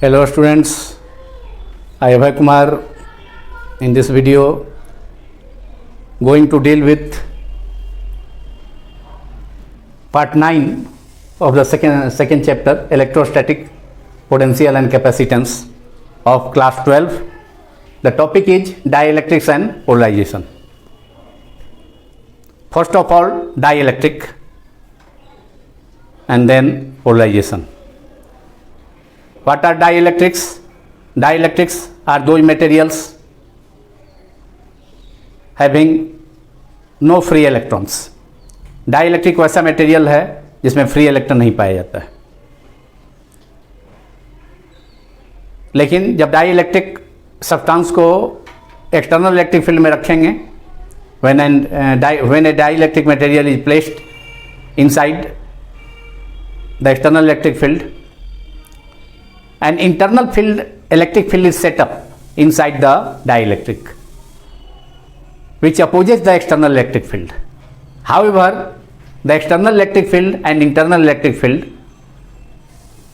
Hello students, I Abhay Kumar. In this video going to deal with part 9 of the second chapter, electrostatic potential and capacitance of class 12. The topic is dielectrics and polarization. First of all, dielectric and then polarization. What are dielectrics? Dielectrics are those materials having no free electrons. Dielectric वैसा material है जिसमें free electron नहीं पाया जाता है। लेकिन जब dielectric substance को एक्सटर्नल इलेक्ट्रिक फील्ड में रखेंगे, when a dielectric material is placed inside the external electric field, an internal field electric field is set up inside the dielectric which opposes the external electric field. However, the external electric field and internal electric field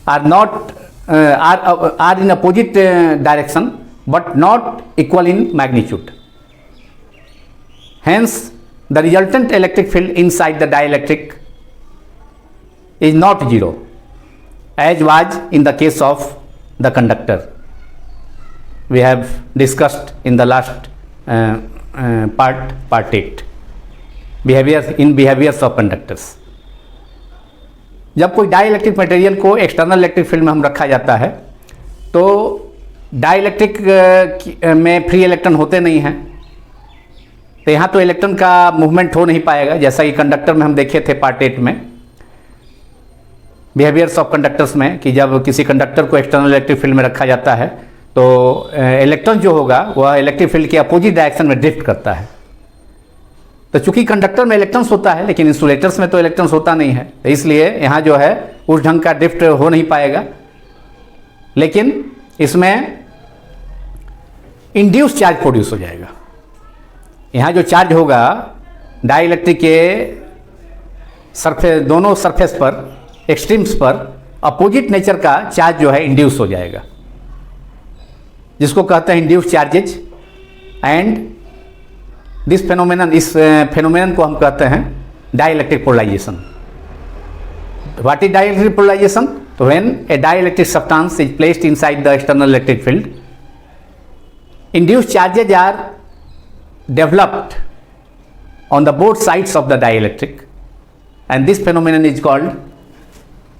are not are in opposite direction but not equal in magnitude. Hence, the resultant electric field inside the dielectric is not zero, as was in the case of the conductor. We have discussed in the last part 8. Behaviours of conductors. जब कोई dielectric material को external electric field में हम रखा जाता है तो dielectric में फ्री इलेक्ट्रॉन होते नहीं हैं, तो यहाँ तो इलेक्ट्रॉन का मूवमेंट हो नहीं पाएगा, जैसा कि कंडक्टर में हम देखे थे पार्ट 8 में बिहेवियर्स ऑफ कंडक्टर्स में कि जब किसी कंडक्टर को एक्सटर्नल इलेक्ट्रिक फील्ड में रखा जाता है तो इलेक्ट्रॉन जो होगा वह इलेक्ट्रिक फील्ड के अपोजिट डायरेक्शन में ड्रिफ्ट करता है। तो चूंकि कंडक्टर में इलेक्ट्रॉन्स होता है लेकिन इंसुलेटर्स में तो इलेक्ट्रॉन्स होता नहीं है, तो इसलिए यहाँ जो है उस ढंग का ड्रिफ्ट हो नहीं पाएगा। लेकिन इसमें इंड्यूस चार्ज प्रोड्यूस हो जाएगा। यहाँ जो चार्ज होगा डाइइलेक्ट्रिक के सरफेस, दोनों सरफेस पर एक्सट्रीम्स पर अपोजिट नेचर का चार्ज जो है इंड्यूस हो जाएगा, जिसको कहते हैं induce charges. And this phenomenon, इस फेनोमेनन को हम कहते हैं dielectric polarisation. What is dielectric polarisation? तो when a dielectric substance is placed inside the external electric field, induced charges are developed on the both sides of the dielectric, and this phenomenon is called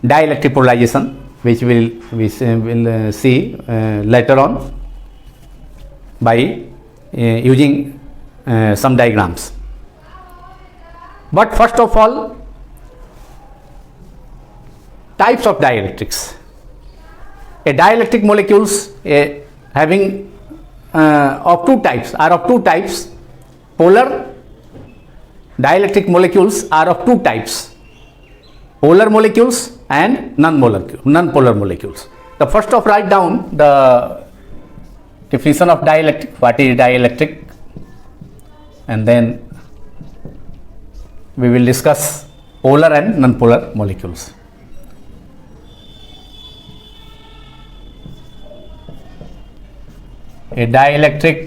dielectric polarization, which we will see later on by using some diagrams. But first of all, types of dielectrics. A dielectric molecules having of two types. Polar dielectric molecules are of two types: polar molecules and non-polar molecules. The first of write down the definition of dielectric. What is dielectric? And then we will discuss polar and non-polar molecules. A dielectric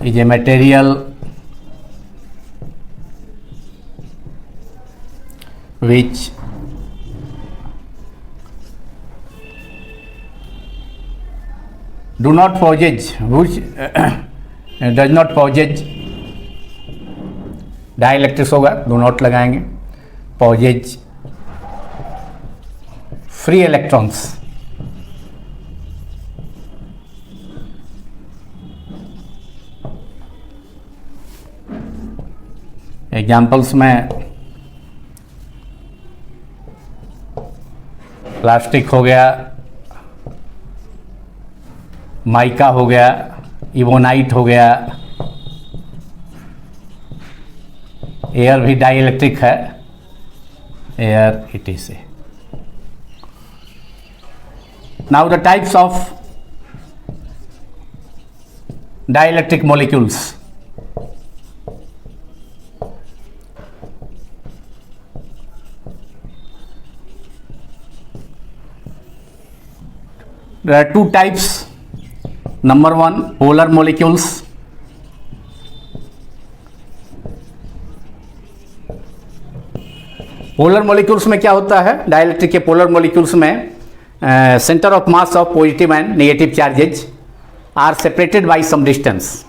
is a material which do not possess, which does not possess, dielectrics होगा, do not लगाएंगे, possess free electrons. Examples में plastic हो गया, mica हो गया, इवोनाइट हो गया। Air भी डाइइलेक्ट्रिक है, air it is a. Now the types of dielectric molecules. there are two types. Number one, polar molecules. Polar molecules में क्या होता है, डाइलेक्ट्रिक के पोलर मॉलिक्यूल्स में centre of mass of positive and negative charges are separated by some distance,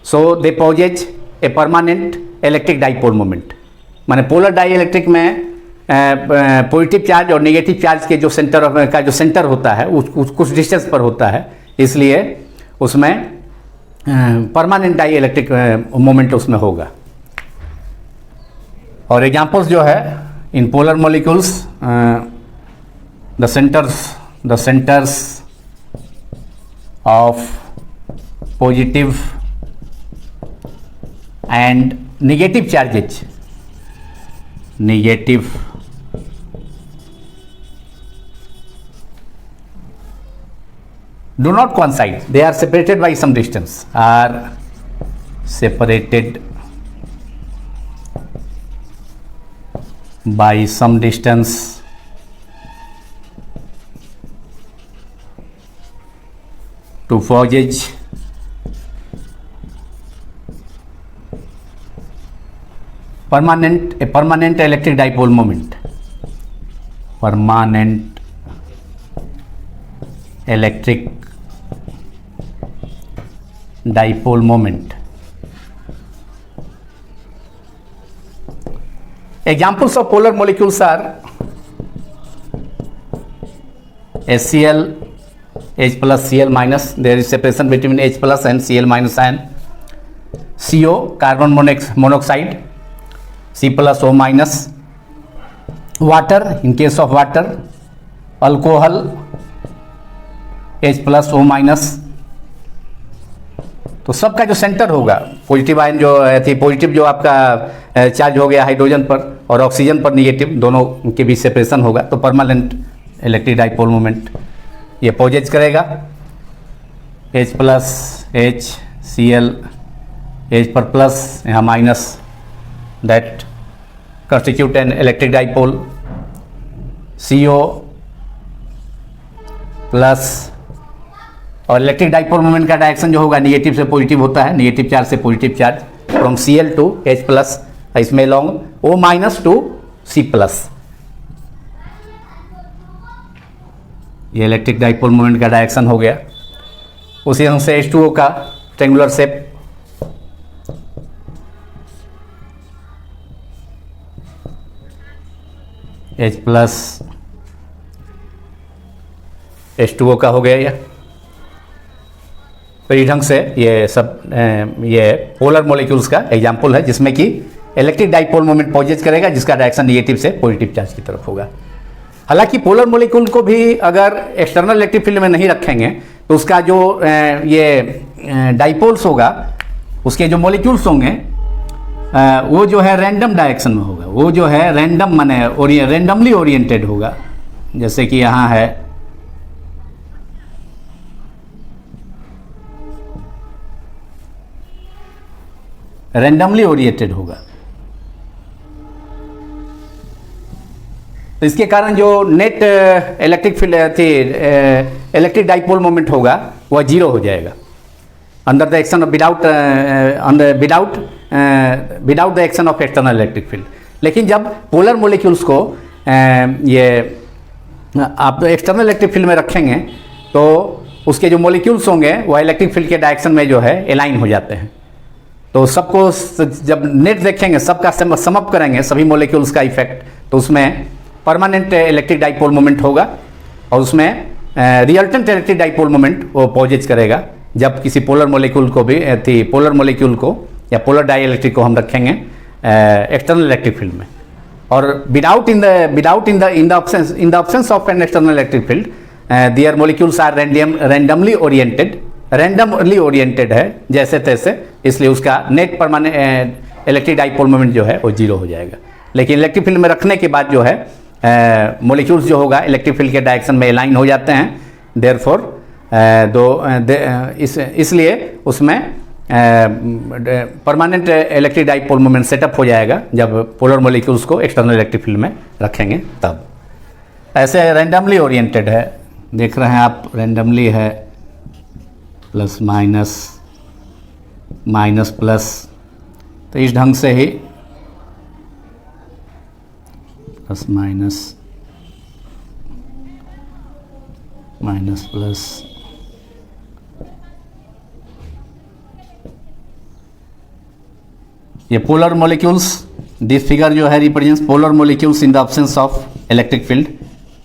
so they possess a permanent electric dipole moment. माने polar dielectric में positive charge और negative charge के जो सेंटर होता है कुछ डिस्टेंस पर होता है, इसलिए उसमें परमानेंट डाई इलेक्ट्रिक मोमेंट उसमें होगा। और एग्जांपल्स जो है in polar molecules, the centres of positive and negative charges, negative do not coincide, they are separated by some distance, are separated by some distance to forge a permanent electric dipole moment, permanent electric dipole moment. Examples of polar molecules are HCl, H plus Cl minus, there is separation between H plus and Cl minus ion. CO, carbon monoxide, C plus O minus. Water, in case of water, alcohol, H plus O minus. तो सबका जो centre होगा, positive ion जो थी, positive जो आपका charge हो गया हाइड्रोजन पर और ऑक्सीजन पर निगेटिव, दोनों के बीच सेपरेशन होगा, तो परमानेंट इलेक्ट्रिक डाइपोल मोमेंट ये पॉजेज करेगा। H plus H Cl, H पर प्लस यहाँ minus, that constitute an electric dipole. CO plus, और इलेक्ट्रिक डाइपोल मोमेंट का डायरेक्शन जो होगा नेगेटिव से पॉजिटिव होता है, नेगेटिव चार्ज से positive charge, from Cl to H plus, इसमें long O minus to C plus. ये इलेक्ट्रिक डाइपोल मोमेंट का डायरेक्शन हो गया। उसी ढंग से H2O का triangular shape, H plus H2O का हो गया ये। तो इस ढंग से ये सब ये पोलर मॉलिक्यूल्स का एग्जांपल है जिसमें कि इलेक्ट्रिक डाइपोल मोमेंट पॉजेज करेगा जिसका डायरेक्शन नेगेटिव से पॉजिटिव चार्ज की तरफ होगा। हालांकि पोलर मॉलिक्यूल को भी अगर एक्सटर्नल इलेक्ट्रिक फील्ड में नहीं रखेंगे तो उसका जो ये डाइपोल्स होगा, उसके जो मॉलिक्यूल्स होंगे वो जो है रैंडम डायरेक्शन में होगा, वो जो है रैंडम माने रैंडमली ओरिएंटेड होगा। जैसे कि यहाँ है रैंडमली ओरिएंटेड होगा। तो इसके कारण जो नेट इलेक्ट्रिक फील्ड थी, इलेक्ट्रिक डाइपोल मोमेंट होगा वह जीरो हो जाएगा under the action of without the action of external electric field. लेकिन जब पोलर मॉलिक्यूल्स को ये आप एक्सटर्नल इलेक्ट्रिक फील्ड में रखेंगे तो उसके जो मॉलिक्यूल्स होंगे वह इलेक्ट्रिक फील्ड के डायरेक्शन में जो है अलाइन हो जाते हैं। तो सबको जब नेट देखेंगे, सबका समअप करेंगे सभी मॉलिक्यूल्स का इफेक्ट, तो उसमें परमानेंट इलेक्ट्रिक डाइपोल मोमेंट होगा और उसमें रिजल्टेंट इलेक्ट्रिक डाइपोल मोमेंट वो पॉजेज करेगा जब किसी पोलर मॉलिक्यूल को भी पोलर मॉलिक्यूल को या पोलर डाई इलेक्ट्रिक को हम रखेंगे एक्सटर्नल इलेक्ट्रिक फील्ड में। और without in the absence of an external electric field there molecules are randomly oriented है जैसे तैसे, इसलिए उसका net permanent electric dipole moment जो है वो जीरो हो जाएगा। लेकिन इलेक्ट्रिक फील्ड में रखने के बाद जो है मॉलिक्यूल्स जो होगा इलेक्ट्रिक फील्ड के डायरेक्शन में अलाइन हो जाते हैं, देयरफॉर इसलिए उसमें permanent electric dipole moment setup हो जाएगा जब पोलर मॉलिक्यूल्स को एक्सटर्नल इलेक्ट्रिक फील्ड में रखेंगे तब। ऐसे रैंडमली ओरिएंटेड है देख रहे हैं आप, रैंडमली है, प्लस माइनस, माइनस प्लस, तो इस ढंग से ही प्लस माइनस, माइनस प्लस, ये पोलर मॉलिक्यूल्स, दिस फिगर जो है represents polar molecules in the absence of electric field,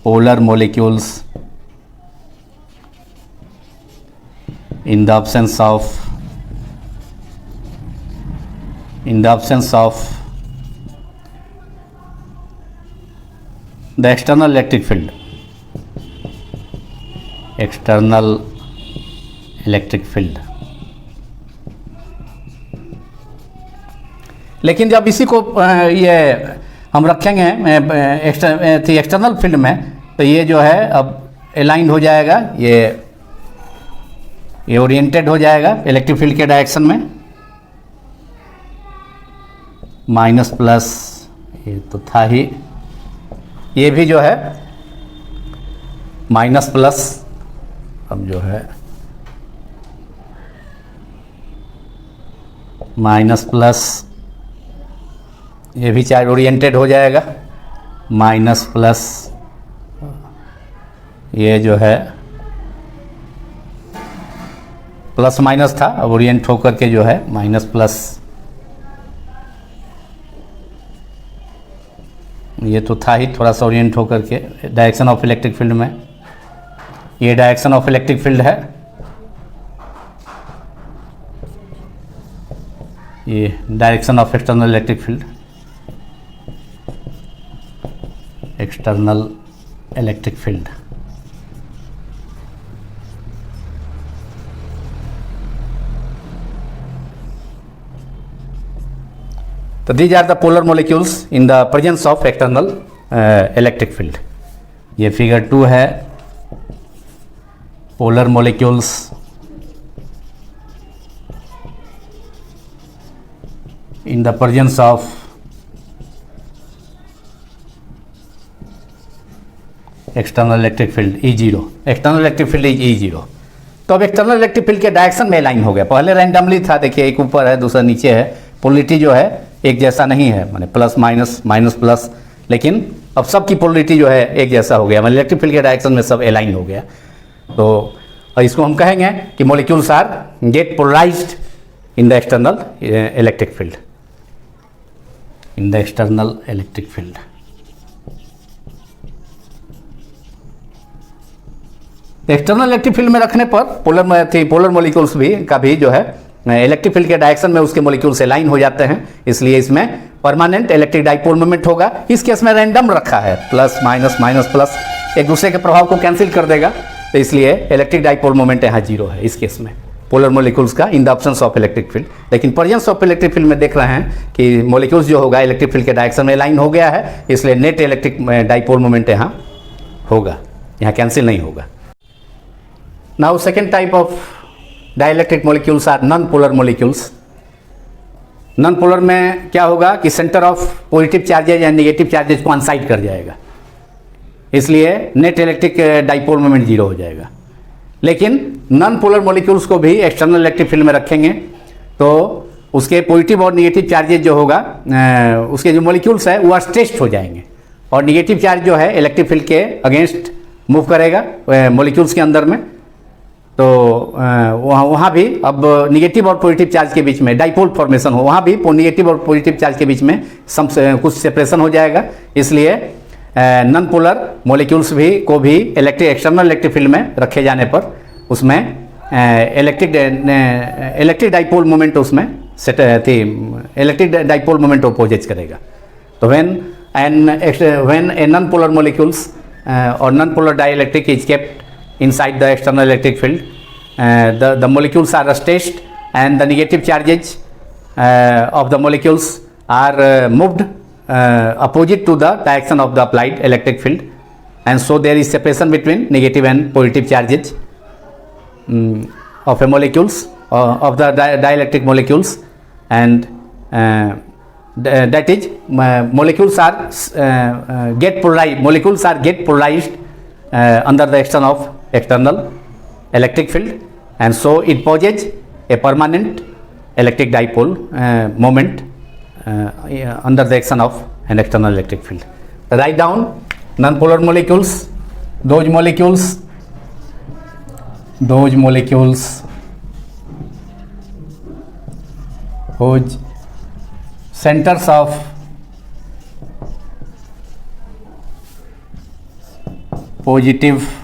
polar molecules in the absence of the external electric field, external electric field। लेकिन जब इसी को ये हम रखेंगे एक्सटर्नल फील्ड में, तो ये जो है अब अलाइन हो जाएगा, ये ओरिएंटेड हो जाएगा इलेक्ट्रिक फील्ड के डायरेक्शन में। माइनस प्लस ये तो था ही, ये भी जो है माइनस प्लस, अब जो है माइनस प्लस, ये भी चार्ज ओरिएंटेड हो जाएगा, माइनस प्लस, ये जो है प्लस माइनस था, अब ओरिएंट होकर के जो है माइनस प्लस, ये तो था ही, थोड़ा सा ओरिएंट होकर के डायरेक्शन ऑफ इलेक्ट्रिक फील्ड में, ये डायरेक्शन ऑफ इलेक्ट्रिक फील्ड है, ये direction of external electric field, external electric field. So these are the polar molecules in the presence of external electric field। ये फिगर 2 है, polar molecules in the presence of external electric field E0, external electric field is E0। तो अब external electric field के direction में align हो गया, पहले randomly था, देखिए एक ऊपर है दूसरा नीचे है, पोलरिटी जो है एक जैसा नहीं है, माने प्लस माइनस, माइनस प्लस, लेकिन अब सबकी पोलरिटी जो है एक जैसा हो गया, मतलब इलेक्ट्रिक फील्ड के डायरेक्शन में सब अलाइन हो गया। तो इसको हम कहेंगे कि molecules are get polarized in the external electric field, in the external electric field. External electric field में रखने पर पोलर मॉलिक्यूल्स भी का भी जो है इलेक्ट्रिक फील्ड के डायरेक्शन में उसके मॉलिक्यूल से लाइन हो जाते हैं, इसलिए इसमें परमानेंट इलेक्ट्रिक डाइपोल मोमेंट होगा। इस केस में रैंडम रखा है, प्लस माइनस, माइनस प्लस एक दूसरे के प्रभाव को कैंसिल कर देगा, तो इसलिए इलेक्ट्रिक डाइपोल मोमेंट यहाँ 0 है इस केस में पोलर मॉलिक्यूल्स का in the absence of electric field. लेकिन प्रेजेंस ऑफ इलेक्ट्रिक फील्ड में देख रहे हैं कि मॉलिक्यूल्स जो होगा इलेक्ट्रिक फील्ड के डायरेक्शन में लाइन हो गया है, इसलिए नेट इलेक्ट्रिक डाइपोल मोमेंट यहाँ होगा, यहाँ कैंसिल नहीं होगा। Now second type of dielectric molecules are non polar molecules. Non polar में क्या होगा कि सेंटर ऑफ पॉजिटिव चार्जेज या नेगेटिव चार्जेज को अनसाइड कर जाएगा, इसलिए नेट इलेक्ट्रिक डाइपोल मोमेंट 0 हो जाएगा। लेकिन नॉन पोलर मॉलिक्यूल्स को भी एक्सटर्नल इलेक्ट्रिक फील्ड में रखेंगे तो उसके पॉजिटिव और नेगेटिव चार्जेज जो होगा उसके जो मॉलिक्यूल्स है वो स्ट्रेच्ड हो जाएंगे, और नेगेटिव चार्ज जो है इलेक्ट्रिक फील्ड के अगेंस्ट मूव करेगा मॉलिक्यूल्स के अंदर में। तो वहाँ भी अब निगेटिव और पॉजिटिव चार्ज के बीच में डाइपोल फॉर्मेशन हो, वहाँ भी निगेटिव और पॉजिटिव चार्ज के बीच में कुछ सेपरेशन हो जाएगा, इसलिए नॉन पोलर मॉलिक्यूल्स को भी एक्सटर्नल इलेक्ट्रिक फील्ड में रखे जाने पर उसमें इलेक्ट्रिक डाइपोल मोमेंट उसमें इलेक्ट्रिक डाइपोल मोमेंट अपोजिट करेगा। तो when a non polar molecules और non polar dielectric is kept inside the external electric field, the molecules are stretched and the negative charges of the molecules are moved opposite to the direction of the applied electric field, and so there is separation between negative and positive charges of a molecules of the dielectric molecules, and that is molecules are get polarized under the action of external electric field, and so it poses a permanent electric dipole moment under the action of an external electric field. Write down non-polar molecules, those molecules whose centers of positive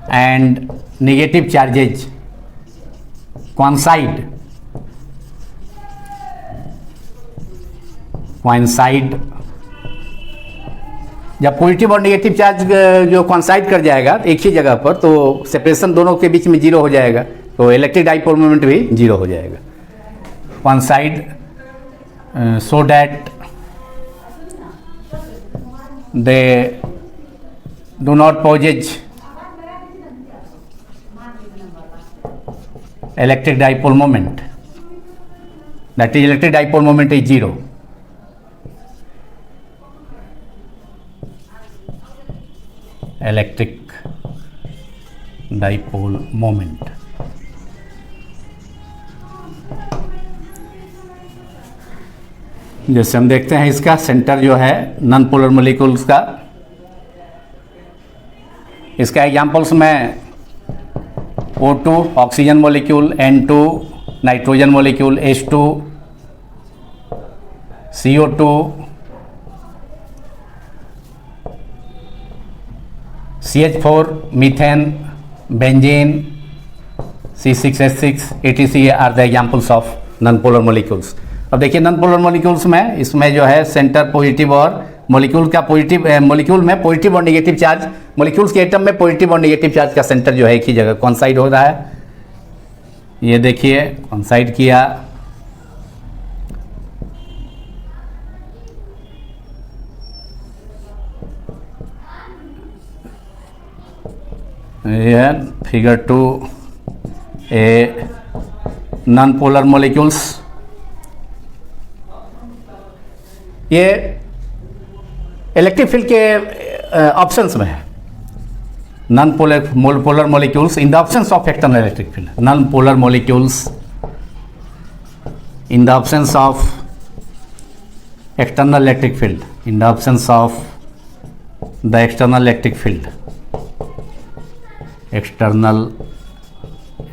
and negative charges coincide जब positive और negative charge जो कॉन्साइड कर जाएगा एक ही जगह पर, तो separation दोनों के बीच में जीरो हो जाएगा, तो इलेक्ट्रिक डाइपोल मोमेंट भी जीरो हो जाएगा. Coincide so that they do not possess electric dipole moment, that is electric dipole moment is zero. Electric dipole moment. जैसे हम देखते हैं इसका सेंटर जो है नॉन पोलर मोलिक्यूल्स का, इसका एग्जांपल्स में O2 oxygen molecule, N2 nitrogen molecule, H2 CO2, CH4 methane, benzene, C6H6 etc are the examples of non polar molecules. अब देखिए नॉन पोलर मोलिक्यूल्स में इसमें जो है सेंटर पॉजिटिव और मोलिक्यूल का पॉजिटिव मोलिक्यूल में पॉजिटिव और नेगेटिव चार्ज, मोलिक्यूल्स के एटम में पॉजिटिव और नेगेटिव चार्ज का सेंटर जो है एक ही जगह कॉन्साइड हो रहा है. ये देखिए कॉन्साइड किया, ये फिगर 2 ए नॉन पोलर मोलिक्यूल्स. ये इलेक्ट्रिक फील्ड के ऑप्शंस में है. Non polar molecules in the options of external electric field. Non polar molecules in the options of external electric field. In the options of the external electric field. External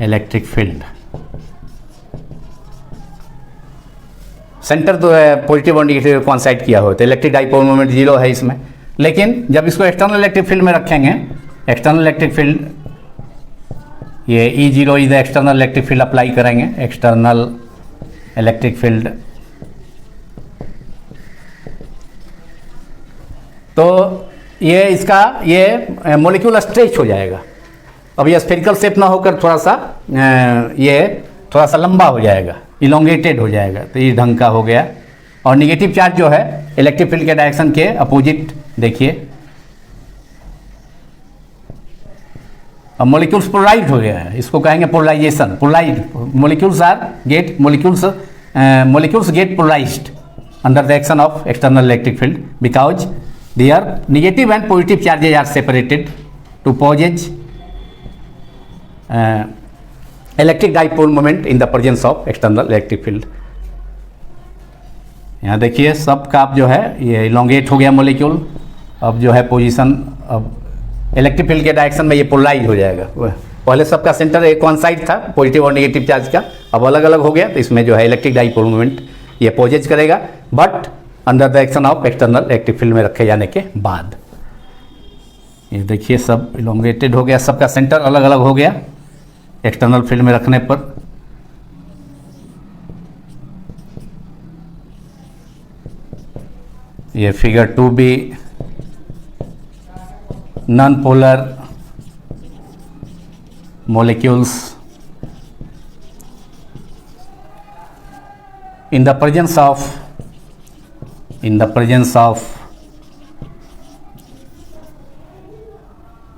electric field centre तो है positive और negative कॉन्साइड किया हो, तो electric dipole moment zero है इसमें. लेकिन जब इसको एक्सटर्नल इलेक्ट्रिक फील्ड में रखेंगे, एक्सटर्नल इलेक्ट्रिक फील्ड ये E0 is the external electric field apply करेंगे. एक्सटर्नल इलेक्ट्रिक फील्ड तो ये इसका ये मोलिक्यूल स्ट्रेच हो जाएगा. अब ये स्फेरिकल शेप ना होकर थोड़ा सा लंबा हो जाएगा, इलोंगेटेड हो जाएगा, तो ये ढंग का हो गया. और निगेटिव चार्ज जो है इलेक्ट्रिक फील्ड के डायरेक्शन के अपोजिट देखिए, अब मोलिक्यूल्स पोलराइज्ड हो गया है, इसको कहेंगे polarization. Polarized molecules get polarized under the action of external electric field because there negative and positive charges are separated to possess electric dipole moment in the presence of external electric field. यहाँ देखिए सब का जो है ये elongate हो गया molecule. अब जो है पोजीशन, अब इलेक्ट्रिक फील्ड के डायरेक्शन में ये पोलराइज हो जाएगा. पहले सबका सेंटर एक वन साइड था पॉजिटिव और नेगेटिव चार्ज का, अब अलग अलग हो गया, तो इसमें जो है इलेक्ट्रिक डाइपोल मोमेंट ये पोजेज करेगा, but under the action of external electric field में रखे जाने के बाद. ये देखिए सब इलोंगेटेड हो गया, सबका सेंटर अलग अलग हो गया एक्सटर्नल फील्ड में रखने पर. ये figure 2b non polar molecules in the presence of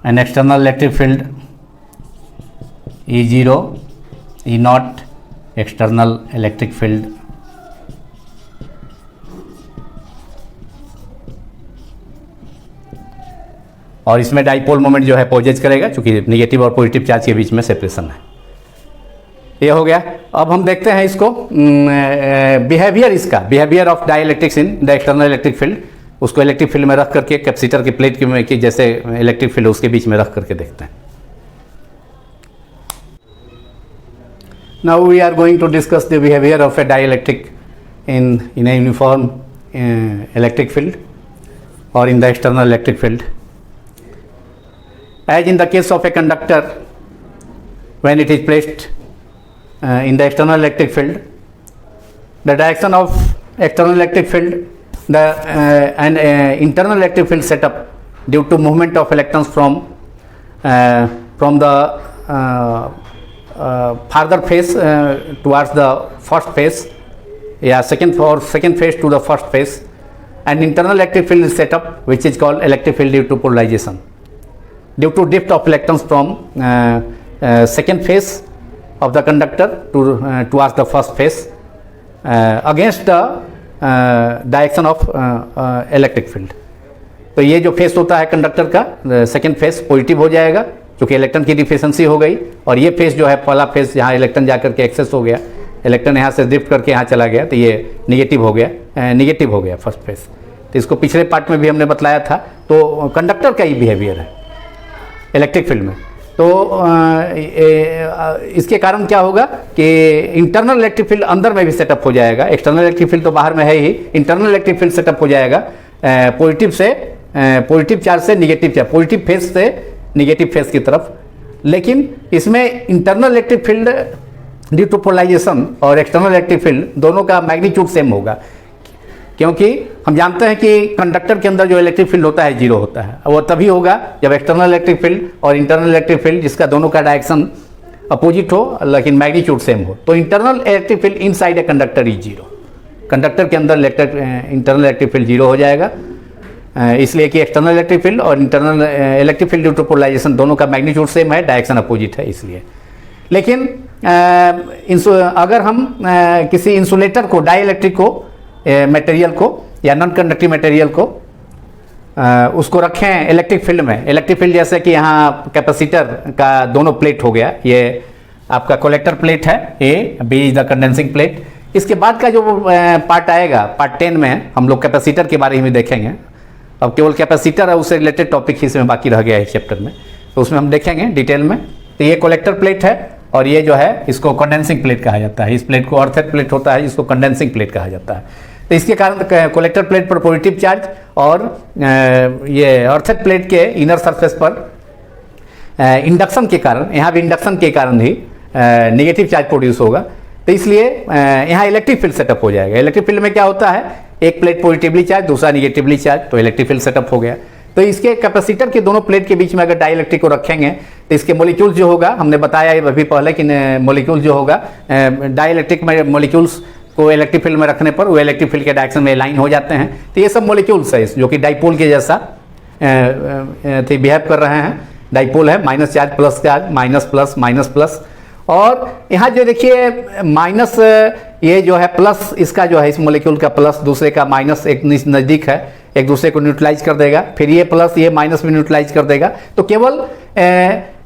an external electric field E0, E0 external electric field, और इसमें डाइपोल मोमेंट जो है पोजेज करेगा, क्योंकि निगेटिव और पॉजिटिव चार्ज के बीच में सेपरेशन है। ये हो गया। अब हम देखते हैं इसको behaviour of dielectrics in the external electric field. उसको इलेक्ट्रिक फील्ड में रख करके कैपेसिटर की प्लेट की जैसे इलेक्ट्रिक फील्ड उसके बीच में रख करके देखते हैं। Now we are going to discuss the behaviour of a dielectric in a uniform electric field और in the external electric field. As in the case of a conductor, when it is placed in the external electric field, the direction of external electric field and internal electric field setup due to movement of electrons from the farther phase towards the first phase, second phase to the first phase, and internal electric field is set up which is called electric field due to polarization. Due to drift of electrons from second phase of the conductor towards the first phase against the direction of electric field. तो ये जो face होता है conductor का, second face positive हो जाएगा क्योंकि electron की डिफिशिएंसी हो गई, और ये फेस जो है पहला फेस जहाँ इलेक्ट्रॉन जाकर के एक्सेस हो गया, इलेक्ट्रॉन यहाँ से ड्रिफ्ट करके यहाँ चला गया, तो ये निगेटिव हो गया फर्स्ट फेस। तो इसको पिछले पार्ट में भी हमने बतलाया था। तो कंडक्टर का ही बिहेवियर है इलेक्ट्रिक फील्ड में। तो इसके कारण क्या होगा कि इंटरनल इलेक्ट्रिक फील्ड अंदर में भी सेटअप हो जाएगा, एक्सटर्नल इलेक्ट्रिक फील्ड तो बाहर में है ही, इंटरनल इलेक्ट्रिक फील्ड सेटअप हो जाएगा पॉजिटिव चार्ज से निगेटिव चार्ज, पॉजिटिव फेस से निगेटिव फेस की तरफ। लेकिन इसमें internal electric field due to polarization और एक्सटर्नल इलेक्ट्रिक फील्ड दोनों का मैग्नीट्यूड सेम होगा, क्योंकि हम जानते हैं कि कंडक्टर के अंदर जो इलेक्ट्रिक फील्ड होता है जीरो होता है। वो तभी होगा जब एक्सटर्नल इलेक्ट्रिक फील्ड और इंटरनल इलेक्ट्रिक फील्ड जिसका दोनों का डायरेक्शन अपोजिट हो लेकिन मैग्नीट्यूड सेम हो। तो internal electric field inside a conductor is zero, conductor के अंदर इंटरनल इलेक्ट्रिक फील्ड जीरो हो जाएगा, इसलिए कि एक्सटर्नल इलेक्ट्रिक फील्ड और internal electric field due to polarization दोनों का मैग्नीट्यूड सेम है, डायरेक्शन अपोजिट है इसलिए। लेकिन अगर हम किसी इंसुलेटर को, डाइइलेक्ट्रिक को, मटेरियल को या नॉन कंडक्टिव मटेरियल को उसको रखें इलेक्ट्रिक फील्ड में, इलेक्ट्रिक फील्ड जैसे कि यहाँ कैपेसिटर का दोनों प्लेट हो गया, ये आपका कलेक्टर प्लेट है, A B is the condensing plate. इसके बाद का जो पार्ट आएगा, पार्ट 10 में हम लोग कैपेसिटर के बारे में देखेंगे। अब केवल कैपेसिटर है, उससे रिलेटेड टॉपिक ही इसमें बाकी रह गया है चैप्टर में, तो उसमें हम देखेंगे डिटेल में। तो ये कलेक्टर प्लेट है और ये जो है इसको कंडेंसिंग प्लेट कहा जाता है। इस प्लेट को अर्थेड प्लेट होता है, इसको कंडेंसिंग प्लेट कहा जाता है। तो इसके कारण कलेक्टर प्लेट पर पॉजिटिव चार्ज और ये अर्थेड प्लेट के इनर सरफेस पर इंडक्शन के कारण, यहाँ भी इंडक्शन के कारण ही नेगेटिव चार्ज प्रोड्यूस होगा। तो इसलिए यहाँ इलेक्ट्रिक फील्ड सेटअप हो जाएगा। इलेक्ट्रिक फील्ड में क्या होता है, एक प्लेट पॉजिटिवली चार्ज, दूसरा निगेटिवली चार्ज, तो इलेक्ट्रिक फील्ड सेटअप हो गया। तो इसके कैपेसिटर के दोनों प्लेट के बीच में अगर डाइइलेक्ट्रिक को रखेंगे तो इसके मॉलिक्यूल जो होगा, हमने बताया अभी पहले कि मॉलिक्यूल जो होगा डाइइलेक्ट्रिक में मॉलिक्यूल्स को इलेक्ट्रिक फील्ड में रखने पर वो इलेक्ट्रिक फील्ड के डायरेक्शन में लाइन हो जाते हैं। तो ये सब मॉलिक्यूल्स है जो कि डाइपोल के जैसा बिहेव कर रहे हैं। डाइपोल है, minus charge plus charge, minus plus minus plus. और यहाँ जो देखिए माइनस, ये जो है प्लस, इसका जो है इस मॉलिक्यूल का प्लस, दूसरे का माइनस एक नज़दीक है, एक दूसरे को न्यूट्रलाइज कर देगा, फिर ये प्लस ये माइनस भी न्यूट्रलाइज कर देगा। तो केवल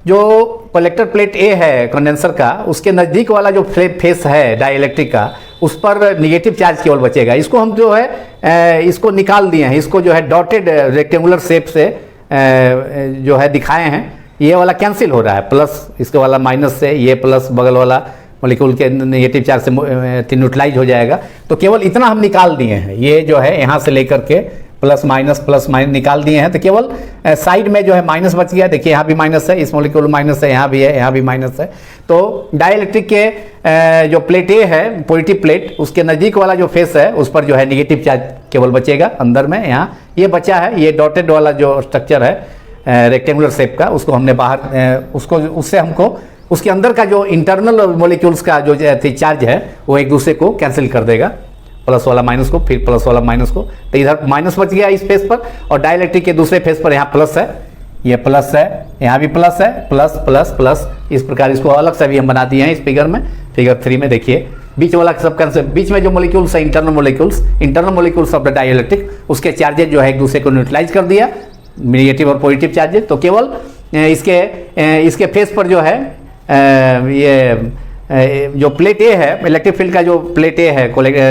जो कलेक्टर प्लेट ए है कंडेंसर का, उसके नज़दीक वाला जो फेस है डाइइलेक्ट्रिक का, उस पर निगेटिव चार्ज केवल बचेगा। इसको हम जो है इसको निकाल दिए हैं, इसको जो है डॉटेड रेक्टेंगुलर शेप से जो है दिखाए हैं। ये वाला कैंसिल हो रहा है, प्लस इसके वाला माइनस से, ये प्लस बगल वाला मॉलिक्यूल के नेगेटिव चार्ज से न्यूट्रलाइज हो जाएगा। तो केवल इतना हम निकाल दिए हैं, ये जो है यहाँ से लेकर के प्लस माइनस निकाल दिए हैं। तो केवल साइड में जो है माइनस बच गया। देखिए यहाँ भी माइनस है, इस मॉलिक्यूल माइनस है, यहाँ भी है, यहाँ भी माइनस है। तो डाइइलेक्ट्रिक के जो प्लेट ए है, पॉजिटिव प्लेट, उसके नज़दीक वाला जो फेस है उस पर जो है निगेटिव चार्ज केवल बचेगा अंदर में। यहाँ ये बचा है, ये डॉटेड वाला जो स्ट्रक्चर है रेक्टेंगुलर शेप का, उसको हमने बाहर उससे हमको उसके अंदर का जो इंटरनल मॉलिक्यूल्स का जो चार्ज है वो एक दूसरे को कैंसिल कर देगा, प्लस वाला माइनस को, फिर प्लस वाला माइनस को। तो इधर माइनस बच गया इस फेस पर, और डाइइलेक्ट्रिक के दूसरे फेस पर यहाँ प्लस है, ये प्लस है, यहाँ भी प्लस है, प्लस प्लस प्लस। इस प्रकार इसको अलग से भी हम बना दिए हैं इस फिगर में। फिगर 3 में देखिए बीच वाला सब कैंसिल, बीच में जो मॉलिक्यूल्स है internal molecules of the dielectric, उसके चार्जेज जो है एक दूसरे को न्यूट्रलाइज कर दिया, नेगेटिव और पॉजिटिव चार्जेज। तो केवल इसके फेस पर जो है ये जो प्लेट ए है, इलेक्ट्रिक फील्ड का जो प्लेट ए है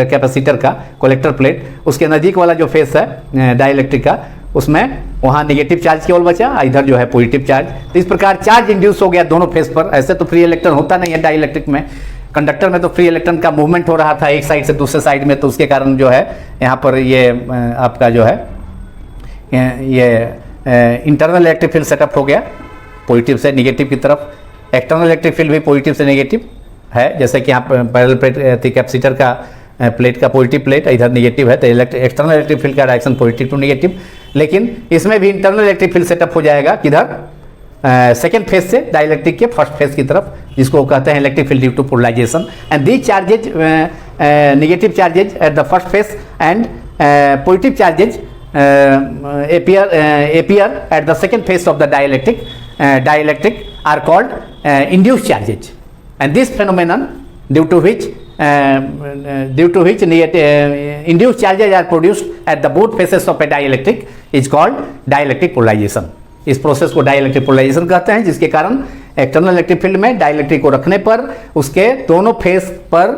कैपेसिटर का कलेक्टर प्लेट, उसके नज़दीक वाला जो फेस है डाइलेक्ट्रिक का, उसमें वहाँ नेगेटिव चार्ज केवल बचा, इधर जो है पॉजिटिव चार्ज। तो इस प्रकार चार्ज इंड्यूस हो गया दोनों फेस पर। ऐसे तो फ्री इलेक्ट्रॉन होता नहीं है डाइलेक्ट्रिक में, कंडक्टर में तो फ्री इलेक्ट्रॉन का मूवमेंट हो रहा था एक साइड से दूसरे साइड में, तो उसके कारण जो है यहाँ पर ये आपका जो है ये इंटरनल इलेक्ट्रिक फील्ड सेटअप हो गया पॉजिटिव से नेगेटिव की तरफ। एक्सटर्नल इलेक्ट्रिक फील्ड भी पॉजिटिव से नेगेटिव है, जैसे कि यहाँ पैरेलल प्लेट थी कैपेसिटर का प्लेट का पॉजिटिव प्लेट, इधर नेगेटिव है, तो एक्सटर्नल इलेक्ट्रिक फील्ड का डायरेक्शन पॉजिटिव टू नेगेटिव। लेकिन इसमें भी इंटरनल इलेक्ट्रिक फील्ड सेटअप हो जाएगा किधर, सेकेंड फेज से डाइलेक्ट्रिक के फर्स्ट फेज की तरफ, जिसको कहते हैं electric field due to polarization. And these charges negative charges at the first face and positive charges appear at the second phase of the dielectric are called induced charges, and this phenomenon due to which induced charges are produced at the both phases of a dielectric is called dielectric polarization। इस process को dielectric polarisation कहते हैं, जिसके कारण external electric field में dielectric को रखने पर उसके दोनों फेज पर,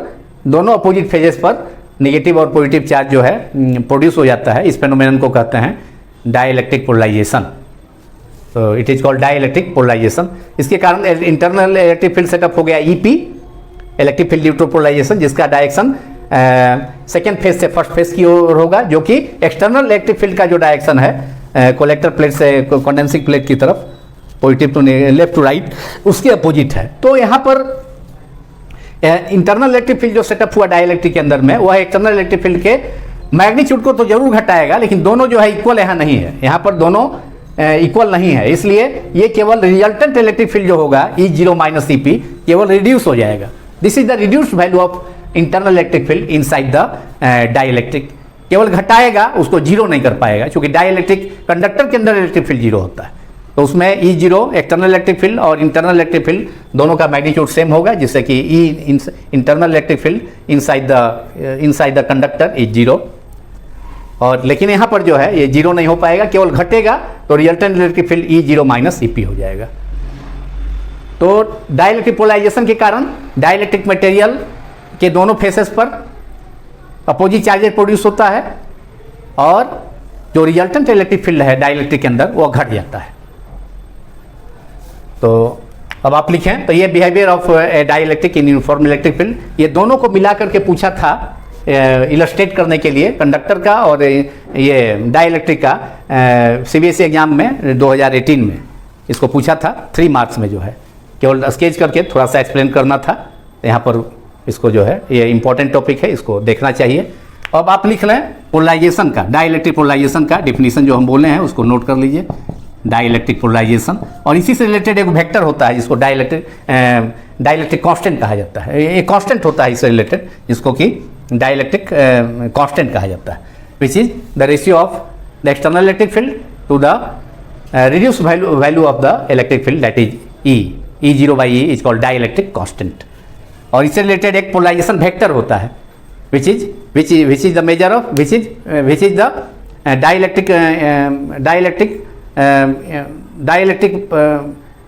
दोनों अपोजिट फेजेस पर नेगेटिव और पॉजिटिव चार्ज जो है प्रोड्यूस हो जाता है। इस फेनोमेनन को कहते हैं डाइलेक्ट्रिक पोलराइजेशन। तो it is called dielectric polarization. इसके कारण इंटरनल इलेक्ट्रिक फील्ड सेटअप हो गया EP, electric field due to polarization, जिसका डायरेक्शन सेकेंड फेज से फर्स्ट फेज की ओर होगा, जो कि एक्सटर्नल इलेक्ट्रिक फील्ड का जो डायरेक्शन है कलेक्टर प्लेट से कंडेंसिंग प्लेट की तरफ, positive to left to right, उसके अपोजिट है। तो यहाँ पर इंटरनल इलेक्ट्रिक फील्ड जो सेटअप हुआ डाइलेक्ट्रिक के अंदर में, वह एक्सटर्नल इलेक्ट्रिक फील्ड के मैग्नीट्यूड को तो जरूर घटाएगा, लेकिन दोनों जो है इक्वल यहाँ नहीं है, यहाँ पर दोनों इक्वल नहीं है। इसलिए ये केवल रिजल्टेंट इलेक्ट्रिक फील्ड जो होगा E0 माइनस EP केवल रिड्यूस हो जाएगा। This is the reduced value of internal electric field inside the dielectric. केवल घटाएगा, उसको जीरो नहीं कर पाएगा, क्योंकि डाइलेक्ट्रिक कंडक्टर के अंदर इलेक्ट्रिक फील्ड जीरो होता है। तो उसमें E0 एक्सटर्नल इलेक्ट्रिक फील्ड और इंटरनल इलेक्ट्रिक फील्ड दोनों का मैग्नीट्यूड सेम होगा, जिससे कि internal electric field inside the conductor is zero. और लेकिन यहाँ पर जो है ये जीरो नहीं हो पाएगा, केवल घटेगा, तो resultant electric field E0 minus EP हो जाएगा। तो डाइलेक्ट्रिक पोलराइजेशन के कारण डाइलेक्ट्रिक मटेरियल के दोनों फेसेस पर अपोजिट चार्जेस प्रोड्यूस होता है, और जो रिजल्टेंट इलेक्ट्रिक फील्ड है डाइलेक्ट्रिक के अंदर वो घट जाता है। तो अब आप लिखें, तो ये behaviour of dielectric in uniform electric field, ये दोनों को मिला करके पूछा था इलस्ट्रेट करने के लिए, कंडक्टर का और ये डाइलेक्ट्रिक का CBSE एग्जाम में 2018 में इसको पूछा था 3 मार्क्स में, जो है केवल स्केच करके थोड़ा सा एक्सप्लेन करना था। यहाँ पर इसको जो है ये इंपॉर्टेंट टॉपिक है, इसको देखना चाहिए। अब आप लिख लें पोलराइजेशन का, डाइलेक्ट्रिक पोलराइजेशन का डिफिनीशन जो हम बोले हैं उसको नोट कर लीजिए, डाइलेक्ट्रिक पोलराइजेशन। और इसी से रिलेटेड एक वेक्टर होता है जिसको डाइलेक्ट्रिक कांस्टेंट कहा जाता है। एक कांस्टेंट होता है इससे रिलेटेड, जिसको कि डाइलेक्ट्रिक कांस्टेंट कहा जाता है, which is the ratio of the external electric field to the reduced value of the electric field, that is E0 by E is called dielectric constant. और इससे रिलेटेड एक पोलराइजेशन वेक्टर होता है, which is the measure of which is the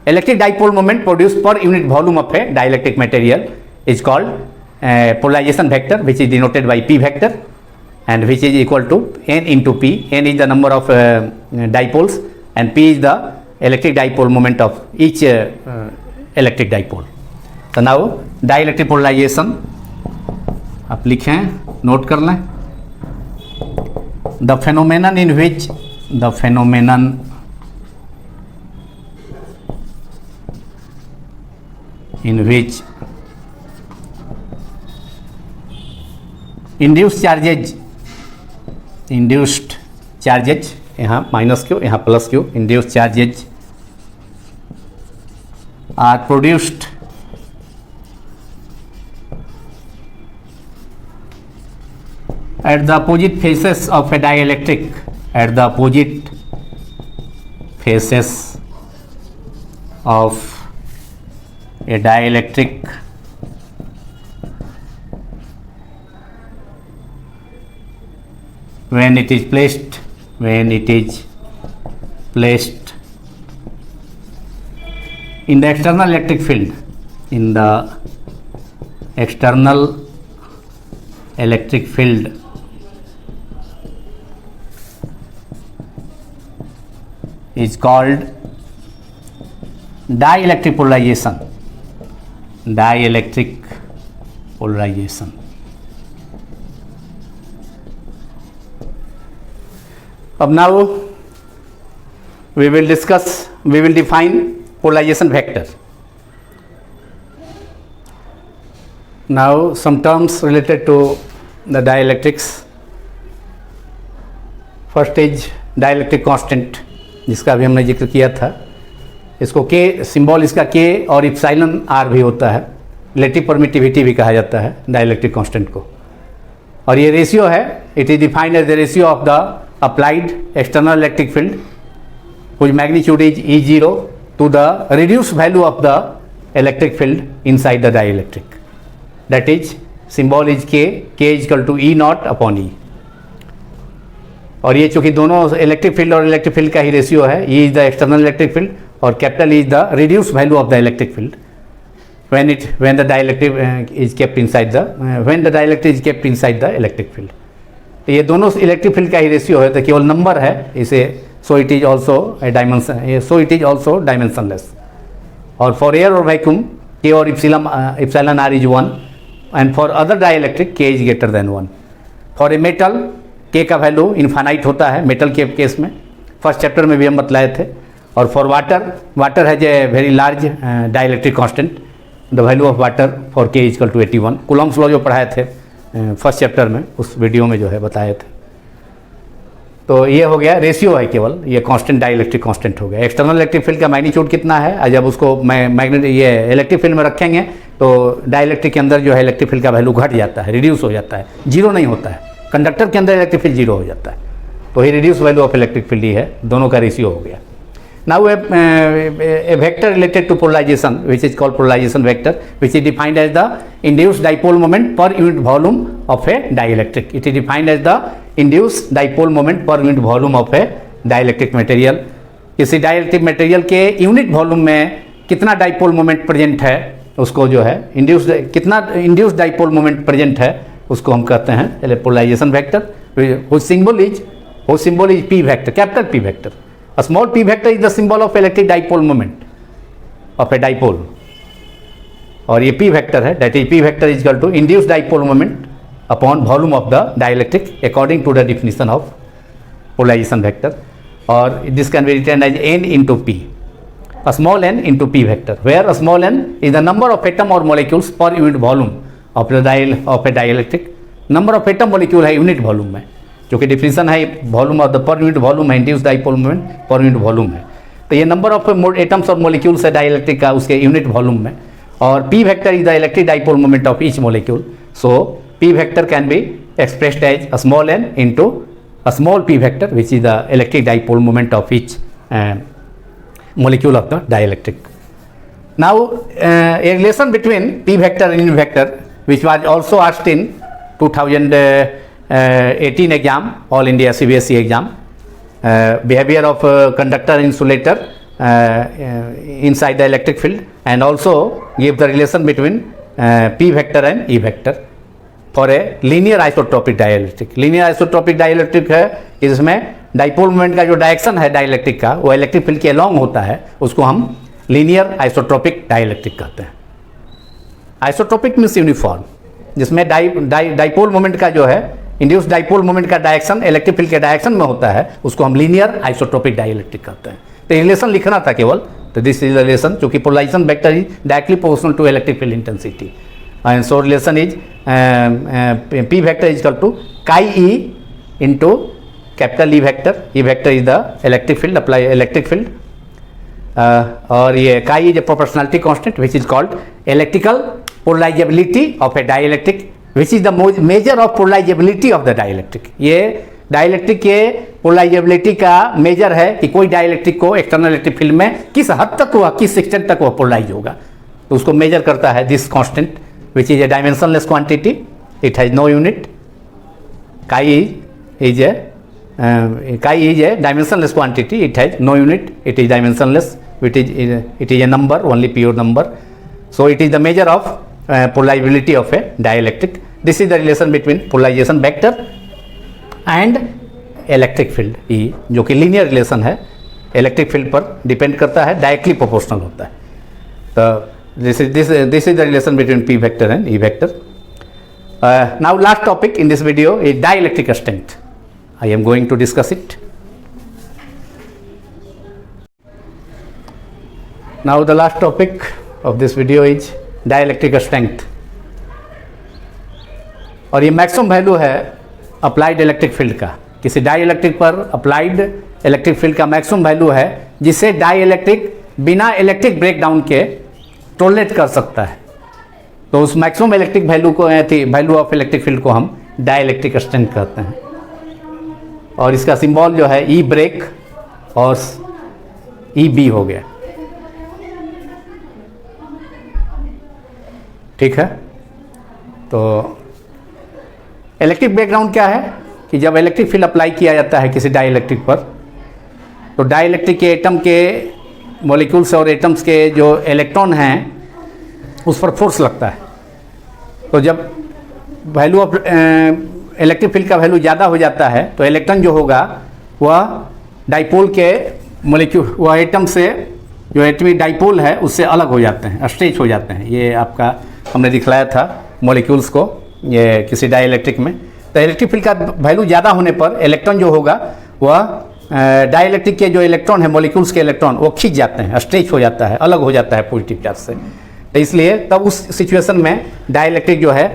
electric dipole moment produced per unit volume of a dielectric material is called polarization vector, which is denoted by P vector, and which is equal to N into P. N is the number of dipoles and P is the electric dipole moment of each electric dipole. So now dielectric polarization आप लिखें, note कर लें, the phenomenon in which induced charges, यहाँ minus Q यहाँ plus Q, induced charges are produced at the opposite faces of a dielectric, at the opposite faces of a dielectric when it is placed in the external electric field, in the external electric field is called dielectric polarization. Dielectric polarization. Now we will define polarization vector. Now some terms related to the dielectrics. First is dielectric constant, जिसका भी हमने जिक्र किया था. इसको K symbol इसका K और epsilon R भी होता है. रिलेटिव परमिटिविटी भी कहा जाता है डाइलेक्ट्रिक कांस्टेंट को. और ये रेशियो है, it is defined as the ratio of the applied external electric field whose magnitude is E0 to the reduced value of the electric field inside the dielectric. That is, symbol is K is equal to E naught upon E. और ये चूंकि दोनों electric field और electric field का ही ratio है, E is the external electric field और capital is the reduced value of the electric field when the dielectric is kept inside the electric field. तो ये दोनों इलेक्ट्रिक फील्ड का ही रेशियो है, तो केवल नंबर है इसे. So it is also dimensionless. और फॉर एयर और वैक्यूम K और epsilon R is 1 and for other dielectric K is greater than 1. For a metal K का वैल्यू इनफाइनाइट होता है मेटल के केस में, फर्स्ट चैप्टर में भी हम बतलाए थे. और for water has a very large dielectric constant. The value of water for K is equal to 81. Coulomb's law जो पढ़ाए थे फर्स्ट चैप्टर में, उस वीडियो में जो है बताए थे. तो ये हो गया रेशियो है, केवल ये कांस्टेंट डाइलेक्ट्रिक कांस्टेंट हो गया. एक्सटर्नल इलेक्ट्रिक फील्ड का मैग्नीट्यूड कितना है, और जब उसको मैग्नेट ये इलेक्ट्रिक फील्ड में रखेंगे तो डाइलेक्ट्रिक के अंदर जो है इलेक्ट्रिक फील्ड का वैल्यू घट जाता है, रिड्यूस हो जाता है, जीरो नहीं होता है. कंडक्टर के अंदर इलेक्ट्रिक फील्ड जीरो हो जाता है, तो ये reduce value of electric field ही है, दोनों का रेशियो हो गया. Now a vector related to polarization, which is called polarization vector, which is defined as the induced dipole moment per unit volume of a dielectric. It is defined as the induced dipole moment per unit volume of a dielectric material. किसी dielectric material के unit volume में कितना dipole moment present है, उसको जो है कितना induced dipole moment present है, उसको हम कहते हैं polarization vector. whose symbol is P vector, capital P vector. A small p vector is the symbol of electric dipole moment of a dipole. और ये p vector है, that is p vector is equal to induced dipole moment upon volume of the dielectric according to the definition of polarization vector. और this can be written as n into p, a small n into p vector, where a small n is the number of atom or molecules per unit volume of a dielectric. number of atom molecule है unit volume में, जो कि definition है volume of the per unit volume है, induced dipole moment per unit volume है. तो ये number of atoms और मोलिक्यूल्स है डाइलेक्ट्रिक का उसके यूनिट वॉल्यूम में. और P vector is the electric dipole moment of each molecule. So P vector can be expressed as a small N into a small P vector which is the electric dipole moment of each molecule of the dielectric. Now a relation between p vector and unit vector, which was also asked in 2018 exam, all India CBSE exam, behavior of conductor and insulator inside the electric field, and also give the relation between p vector and e vector for a linear isotropic dielectric. linear isotropic dielectric है, इसमें dipole moment का जो direction है dielectric का, वो electric field के along होता है, उसको हम लीनियर आइसोट्रोपिक डाइलेक्ट्रिक कहते हैं. आइसोट्रोपिक मीन्स यूनिफॉर्म, जिसमें डाइपोल मोमेंट का जो है इंड्यूस्ड डाइपोल मोमेंट का डायरेक्शन इलेक्ट्रिक फील्ड के डायरेक्शन में होता है, उसको हम लीनियर आइसोट्रोपिक डाइलेक्ट्रिक कहते हैं. तो रिलेशन लिखना था केवल, तो दिस इज रिलेशन, क्योंकि polarisation vector is directly proportional to electric field intensity. And so relation is P vector is equal to chi E into capital E vector. E vector is the electric field, apply electric field. और ये chi is a proportionality constant which is called electrical polarisability of a dielectric, which is the measure of polarisability of the dielectric. ये dielectric के polarisability का major है कि कोई dielectric को external electric field में किस हद तक हुआ, किस एक्सटेंट तक वह पोलराइज होगा, तो उसको मेजर करता है this constant which is a dimensionless quantity. It has no unit. Chi is a chi is a dimensionless quantity, it has no unit, it is dimensionless, it is a number, only pure number. So it is the measure of polarizability of a dielectric. This is the relation between polarization vector and electric field E, जो कि linear relation है, electric फील्ड पर depend करता है, directly proportional होता है. तो this is the relation between P vector and E vector. Now last topic in this video is dielectric strength. I am going to discuss it. Now the last topic of this video is dielectric strength. और ये maximum value है applied electric field का. किसी die electric पर applied electric field का maximum value है जिसे die electric बिना इलेक्ट्रिक ब्रेकडाउन के टॉलरेट कर सकता है. तो उस maximum electric value of electric field को हम डाई इलेक्ट्रिक स्ट्रेंथ कहते हैं. और इसका सिंबल जो है ई ब्रेक और ई बी हो गया. ठीक है. तो इलेक्ट्रिक ब्रेकडाउन क्या है कि जब इलेक्ट्रिक फील्ड अप्लाई किया जाता है किसी डाई इलेक्ट्रिक पर, तो डाई इलेक्ट्रिक के एटम के मॉलिक्यूल्स और एटम्स के जो इलेक्ट्रॉन हैं उस पर फोर्स लगता है. तो जब वैल्यू ऑफ इलेक्ट्रिक फील्ड का वैल्यू ज़्यादा हो जाता है तो इलेक्ट्रॉन जो होगा वह डाइपोल के मॉलिक्यूल, वह एटम से जो एटमी डाइपोल है उससे अलग हो जाते हैं, स्ट्रेच हो जाते हैं. ये आपका हमने दिखलाया था मॉलिक्यूल्स को ये किसी डाई इलेक्ट्रिक में. तो इलेक्ट्रिक फील्ड का वैल्यू ज़्यादा होने पर इलेक्ट्रॉन जो होगा वह डाई इलेक्ट्रिक के जो इलेक्ट्रॉन है मॉलिक्यूल्स के इलेक्ट्रॉन वो खींच जाते हैं, स्ट्रेच हो जाता है, अलग हो जाता है पॉजिटिव चार्ज से. तो इसलिए तब उस सिचुएशन में डाई इलेक्ट्रिक जो है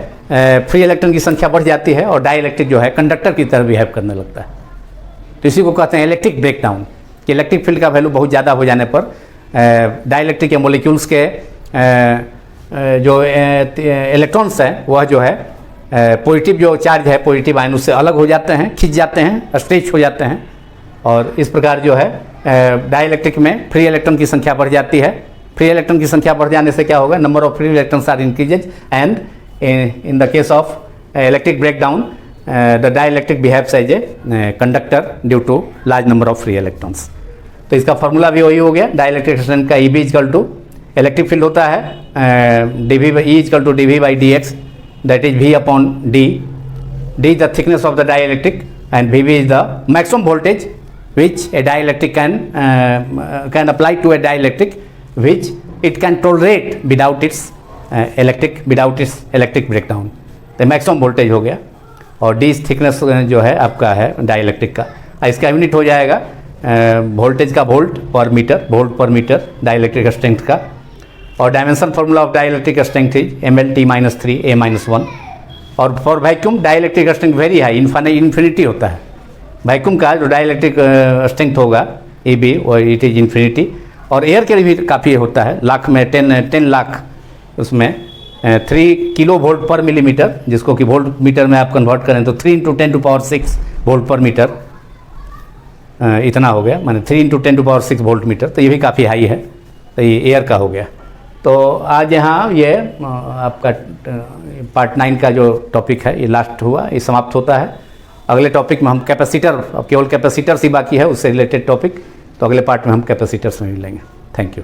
फ्री इलेक्ट्रॉन की संख्या बढ़ जाती है और डाई इलेक्ट्रिक जो है कंडक्टर की तरह बिहेव करने लगता है. तो इसी को कहते हैं इलेक्ट्रिक ब्रेकडाउन. कि इलेक्ट्रिक फील्ड का वैल्यू बहुत ज़्यादा हो जाने पर डाई इलेक्ट्रिक के मॉलिक्यूल्स के जो इलेक्ट्रॉन्स हैं वह जो है पॉजिटिव जो चार्ज है पॉजिटिव आयन उससे अलग हो जाते हैं, खिंच जाते हैं, स्ट्रेच हो जाते हैं. और इस प्रकार जो है डाई इलेक्ट्रिक में फ्री इलेक्ट्रॉन की संख्या बढ़ जाती है. फ्री इलेक्ट्रॉन की संख्या बढ़ जाने से क्या होगा, number of free electrons are increases and in the case of electric breakdown the dielectric behaves as a conductor due to large number of free electrons. तो इसका फॉर्मूला भी वही हो गया. डाई इलेक्ट्रिक स्ट्रेंथ का E B equal to electric field होता है D V E equal to D V by D X, that is V upon D. D is the thickness of the dielectric and VV is the maximum voltage which a dielectric can apply to a dielectric which it can tolerate without its electric breakdown. तो maximum voltage हो गया. और D thickness जो है आपका है dielectric का. इसका यूनिट हो जाएगा वोल्टेज का वोल्ट पर मीटर डाइलेक्ट्रिक स्ट्रेंथ का. और dimension formula of dielectric strength is MLT-3A-1. और for vacuum dielectric strength very high, infinity होता है. वैक्यूम का जो डाइलेक्ट्रिक स्ट्रेंथ होगा AB और इट इज इन्फिनिटी. और एयर के लिए भी काफ़ी होता है, लाख में 10 लाख उसमें 3 किलो वोल्ट पर मिलीमीटर, जिसको कि वोल्ट मीटर में आप कन्वर्ट करें तो 3 × 10⁶ वोल्ट पर मीटर इतना हो गया, माने 3 × 10⁶ वोल्ट मीटर. तो ये भी काफ़ी हाई है. तो ये एयर का हो गया. तो आज यहाँ ये आपका पार्ट 9 का जो टॉपिक है ये लास्ट हुआ, ये समाप्त होता है. अगले टॉपिक में हम कैपेसिटर, अब केवल कैपेसिटर्स ही बाकी है उससे रिलेटेड टॉपिक, तो अगले पार्ट में हम कैपेसिटर्स में मिलेंगे. Thank you.